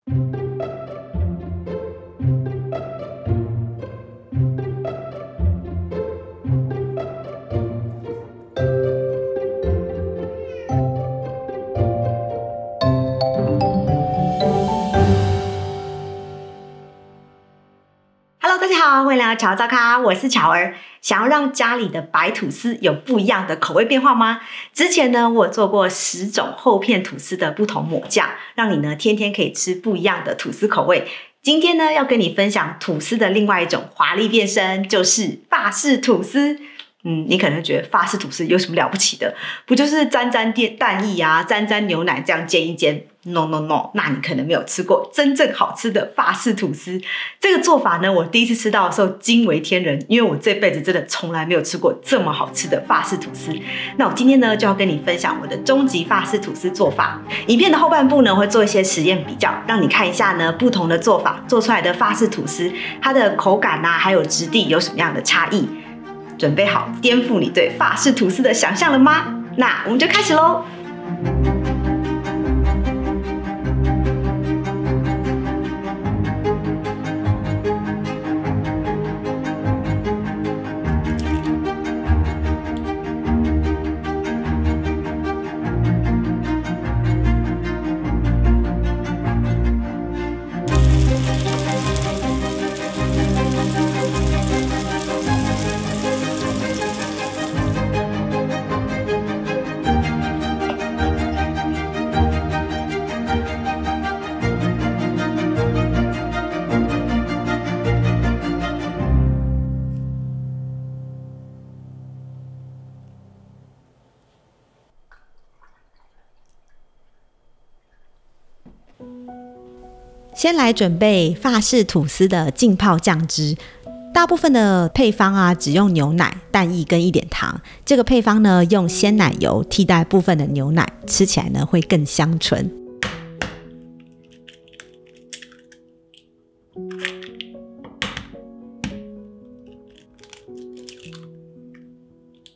大家好，欢迎来到巧儿早咖，我是巧儿。想要让家里的白吐司有不一样的口味变化吗？之前呢，我做过10种厚片吐司的不同抹酱，让你呢天天可以吃不一样的吐司口味。今天呢，要跟你分享吐司的另外一种华丽变身，就是法式吐司。你可能觉得法式吐司有什么了不起的？不就是沾蛋液啊，沾牛奶这样煎一煎 ？No， 那你可能没有吃过真正好吃的法式吐司。这个做法呢，我第一次吃到的时候惊为天人，因为我这辈子真的从来没有吃过这么好吃的法式吐司。那我今天呢，就要跟你分享我的终极法式吐司做法。影片的后半部呢，会做一些实验比较，让你看一下呢不同的做法做出来的法式吐司，它的口感啊，还有质地有什么样的差异。准备好颠覆你对法式吐司的想象了吗？那我们就开始咯。先来准备法式吐司的浸泡酱汁，大部分的配方啊，只用牛奶、蛋液跟一点糖。这个配方呢，用鲜奶油替代部分的牛奶，吃起来呢会更香醇。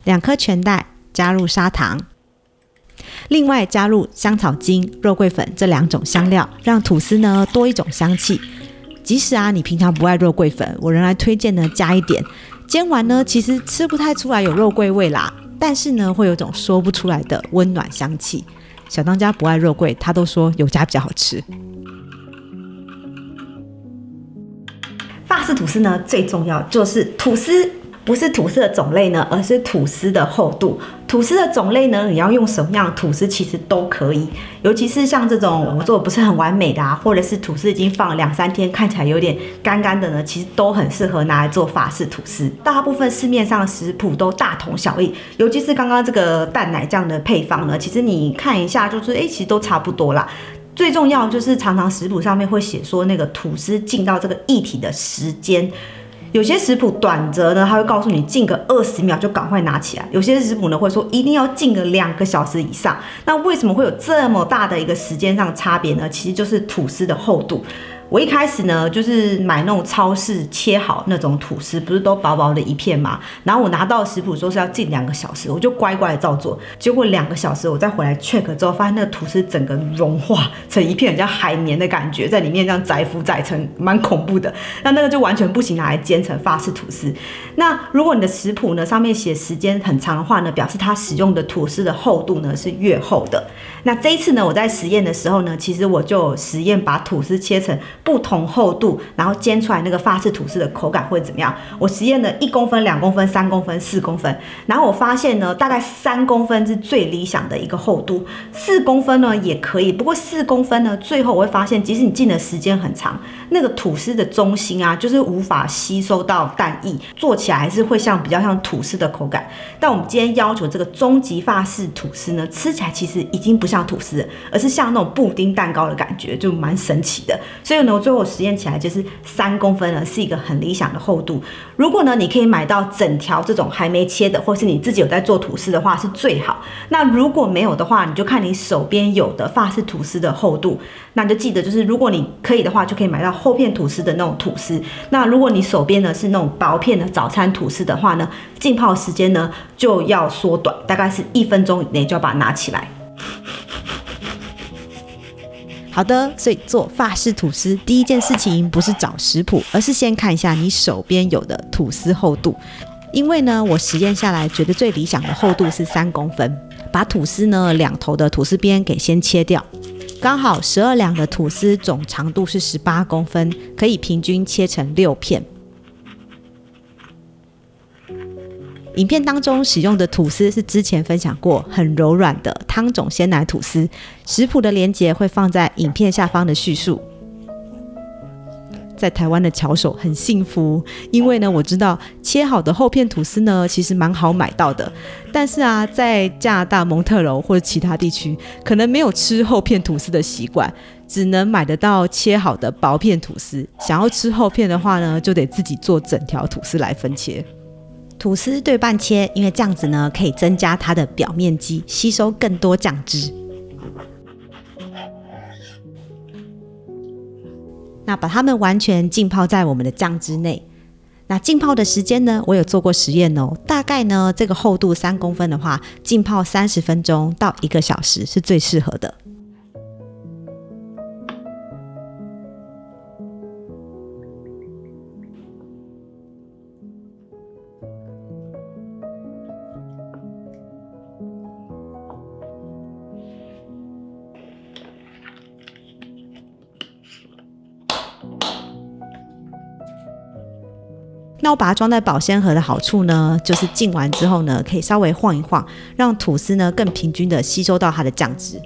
2颗全蛋，加入砂糖。另外加入香草精、肉桂粉这2种香料，让吐司呢多一种香气。即使啊你平常不爱肉桂粉，我仍然推荐呢加一点。煎完呢其实吃不太出来有肉桂味啦，但是呢会有种说不出来的温暖香气。小当家不爱肉桂，他都说有加比较好吃。法式吐司呢最重要就是吐司。不是吐司的种类呢，而是吐司的厚度。吐司的种类呢，你要用什么样的吐司其实都可以，尤其是像这种我做的不是很完美的啊，或者是吐司已经放了2-3天，看起来有点干干的呢，其实都很适合拿来做法式吐司。大部分市面上的食谱都大同小异，尤其是刚刚这个蛋奶酱的配方呢，其实你看一下就是其实都差不多啦。最重要就是常常食谱上面会写说那个吐司进到这个液体的时间。有些食谱短则呢，它会告诉你浸个20秒就赶快拿起来；有些食谱呢会说一定要浸个2个小时以上。那为什么会有这么大的一个时间上差别呢？其实就是吐司的厚度。我一开始呢，就是买那种超市切好那种吐司，不是都薄薄的一片嘛？然后我拿到食谱说是要浸2个小时，我就乖乖的照做。结果2个小时，我再回来 check 之后，发现那个吐司整个融化成一片很像海绵的感觉，在里面这样载浮载沉，蛮恐怖的。那个就完全不行拿来煎成法式吐司。那如果你的食谱呢上面写时间很长的话呢，表示它使用的吐司的厚度呢是越厚的。那这一次呢，我在实验的时候呢，其实我就实验把吐司切成不同厚度，然后煎出来那个法式吐司的口感会怎么样？我实验了1公分、2公分、3公分、4公分，然后我发现呢，大概3公分是最理想的一个厚度，4公分呢也可以。不过4公分呢，最后我会发现，即使你浸的时间很长，那个吐司的中心啊，就是无法吸收到蛋液，做起来还是会比较像吐司的口感。但我们今天要求这个终极法式吐司呢，吃起来其实已经不像吐司了，而是像那种布丁蛋糕的感觉，就蛮神奇的。所以呢，最后实验起来就是3公分呢是一个很理想的厚度。如果呢你可以买到整条这种还没切的，或是你自己有在做吐司的话是最好。那如果没有的话，你就看你手边有的法式吐司的厚度。那你就记得，就是如果你可以的话，就可以买到厚片吐司的那种吐司。那如果你手边呢是那种薄片的早餐吐司的话呢，浸泡时间呢就要缩短，大概是1分钟以内就要把它拿起来。好的，所以做法式吐司第一件事情不是找食谱，而是先看一下你手边有的吐司厚度。因为呢，我实验下来觉得最理想的厚度是3公分。把吐司呢两头的吐司边给先切掉，刚好12两的吐司总长度是18公分，可以平均切成6片。影片当中使用的吐司是之前分享过很柔软的汤种鲜奶吐司，食谱的连结会放在影片下方的叙述。在台湾的巧手很幸福，因为呢我知道切好的厚片吐司呢其实蛮好买到的，但是啊在加拿大蒙特楼或者其他地区可能没有吃厚片吐司的习惯，只能买得到切好的薄片吐司，想要吃厚片的话呢就得自己做整条吐司来分切。吐司对半切，因为这样子呢可以增加它的表面积，吸收更多酱汁。那把它们完全浸泡在我们的酱汁内。那浸泡的时间呢，我有做过实验哦，大概呢这个厚度3公分的话，浸泡30分钟到1个小时是最适合的。那我把它装在保鲜盒的好处呢，就是浸完之后呢，可以稍微晃一晃，让吐司呢更平均的吸收到它的酱汁。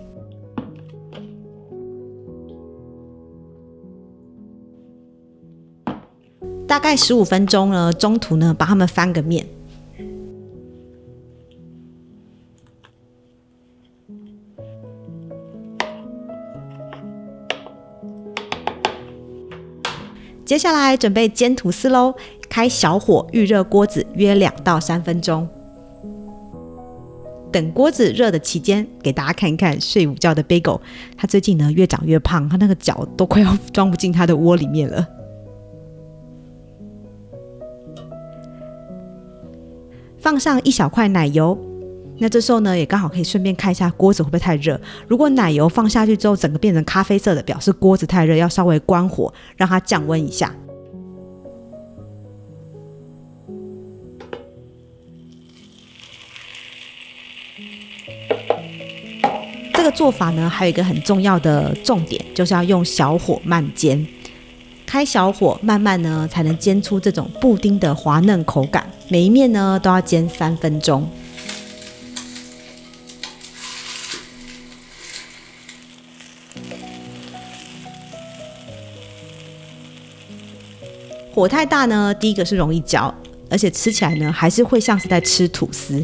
大概15分钟呢，中途呢把它们翻个面。接下来准备煎吐司咯，开小火预热锅子约2到3分钟。等锅子热的期间，给大家看一看睡午觉的 Bagel， 他最近呢越长越胖，他那个脚都快要装不进他的窝里面了。放上1小块奶油，那这时候呢也刚好可以顺便看一下锅子会不会太热。如果奶油放下去之后整个变成咖啡色的，表示锅子太热，要稍微关火让它降温一下。这个做法呢还有一个很重要的重点，就是要用小火慢煎。开小火慢慢呢才能煎出这种布丁的滑嫩口感，每一面呢都要煎3分钟。火太大呢，第一个是容易焦，而且吃起来呢还是会像是在吃吐司。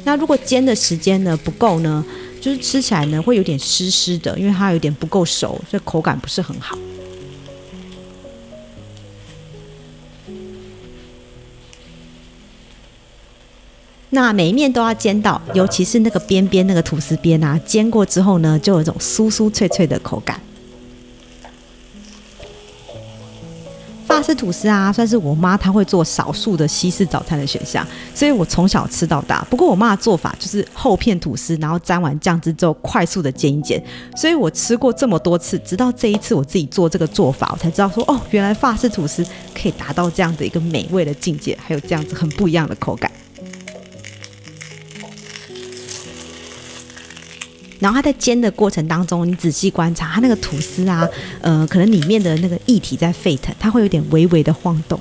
那如果煎的时间呢不够呢，就是吃起来呢会有点湿湿的，因为它有点不够熟，所以口感不是很好。那每一面都要煎到，尤其是那个边边那个吐司边啊，煎过之后呢，就有一种酥酥脆脆的口感。法式吐司啊，算是我妈她会做少数的西式早餐的选项，所以我从小吃到大。不过我妈的做法就是厚片吐司，然后沾完酱汁之后快速的煎一煎，所以我吃过这么多次，直到这一次我自己做这个做法，我才知道说哦，原来法式吐司可以达到这样的一个美味的境界，还有这样子很不一样的口感。然后它在煎的过程当中，你仔细观察它那个吐司啊，可能里面的那个液体在沸腾，它会有点微微的晃动。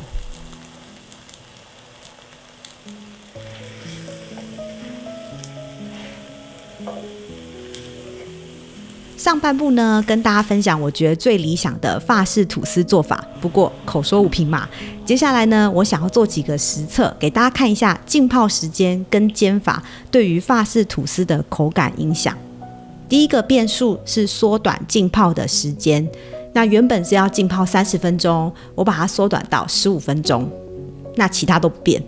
上半部呢，跟大家分享我觉得最理想的法式吐司做法，不过口说无凭嘛。接下来呢，我想要做几个实测，给大家看一下浸泡时间跟煎法对于法式吐司的口感影响。第一个变数是缩短浸泡的时间，那原本是要浸泡30分钟，我把它缩短到15分钟，那其他都不变。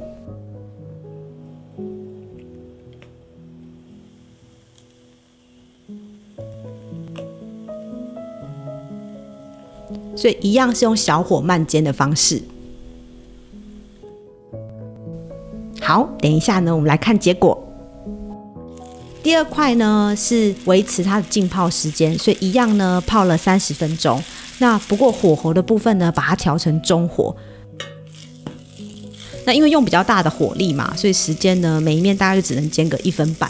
所以一样是用小火慢煎的方式。好，等一下呢，我们来看结果。第二块呢是维持它的浸泡时间，所以一样呢泡了30分钟。那不过火候的部分呢，把它调成中火。那因为用比较大的火力嘛，所以时间呢每一面大概就只能煎个1分半。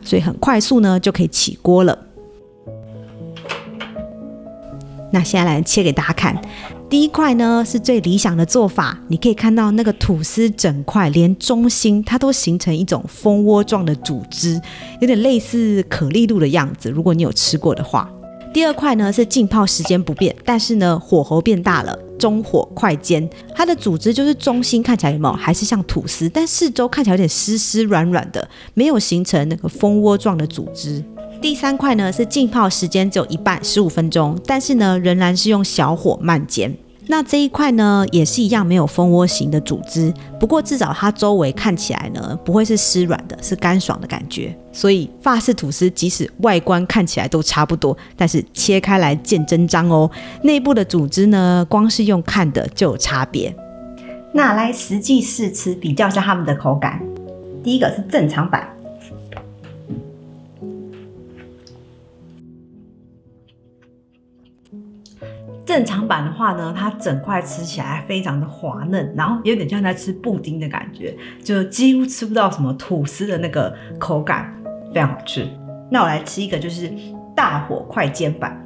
所以很快速呢就可以起锅了。那现在来切给大家看，第一块呢是最理想的做法，你可以看到那个吐司整块连中心它都形成一种蜂窝状的组织，有点类似可丽露的样子，如果你有吃过的话。第二块呢是浸泡时间不变，但是呢火候变大了，中火快煎。它的组织就是中心看起来有没有还是像吐司，但四周看起来有点湿湿软软的，没有形成那个蜂窝状的组织。第三块呢是浸泡时间只有一半15分钟，但是呢仍然是用小火慢煎。那这一块呢也是一样没有蜂窝型的组织，不过至少它周围看起来呢不会是湿软的，是干爽的感觉。所以法式吐司即使外观看起来都差不多，但是切开来见真章哦，内部的组织呢光是用看的就有差别。那来实际试吃比较一下它们的口感。第一个是正常版，正常版的话呢，它整块吃起来非常的滑嫩，然后有点像在吃布丁的感觉，就几乎吃不到什么吐司的那个口感，非常好吃。那我来吃一个就是大火快煎版。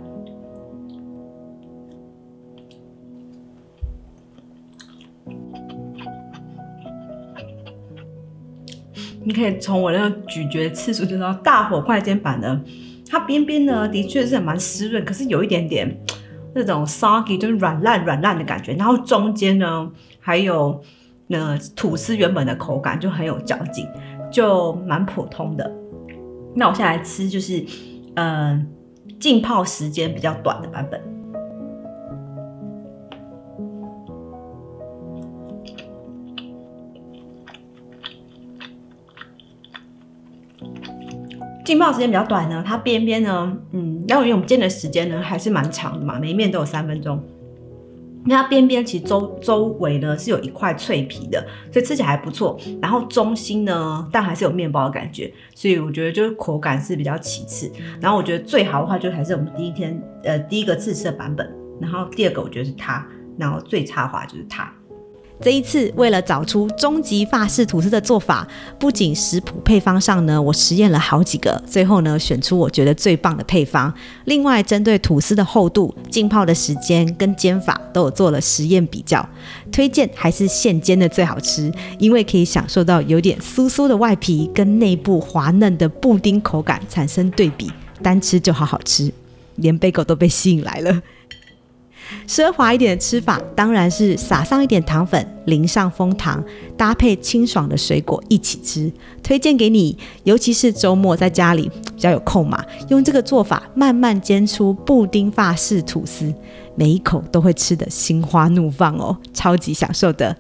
你可以从我那个咀嚼次数就知道，大火快煎版呢，它边边呢的确是蛮湿润，可是有一点点那种 soggy 就是软烂的感觉，然后中间呢还有吐司原本的口感就很有嚼劲，就蛮普通的。那我现在来吃就是浸泡时间比较短的版本。浸泡时间比较短呢，它边边呢，然后因为我们煎的时间呢还是蛮长的嘛，每一面都有3分钟。那它边边其实周围呢是有一块脆皮的，所以吃起来还不错。然后中心呢，但还是有面包的感觉，所以我觉得就是口感是比较其次。然后我觉得最好的话就还是我们第一个自吃的版本，然后第二个我觉得是它，然后最差的话就是它。这一次为了找出终极法式吐司的做法，不仅食谱配方上呢我实验了好几个，最后呢选出我觉得最棒的配方。另外针对吐司的厚度、浸泡的时间跟煎法都有做了实验比较，推荐还是现煎的最好吃，因为可以享受到有点酥酥的外皮跟内部滑嫩的布丁口感产生对比，单吃就好好吃，连贝狗都被吸引来了。奢华一点的吃法当然是撒上一点糖粉，淋上枫糖，搭配清爽的水果一起吃，推荐给你，尤其是周末在家里比较有空嘛，用这个做法慢慢煎出布丁法式吐司，每一口都会吃得心花怒放哦，超级享受的。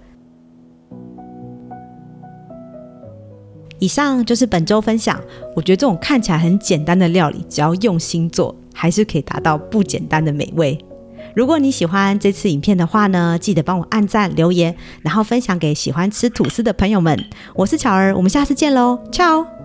以上就是本周分享，我觉得这种看起来很简单的料理，只要用心做，还是可以达到不简单的美味。如果你喜欢这次影片的话呢，记得帮我按赞留言，然后分享给喜欢吃吐司的朋友们。我是巧儿，我们下次见咯，ciao。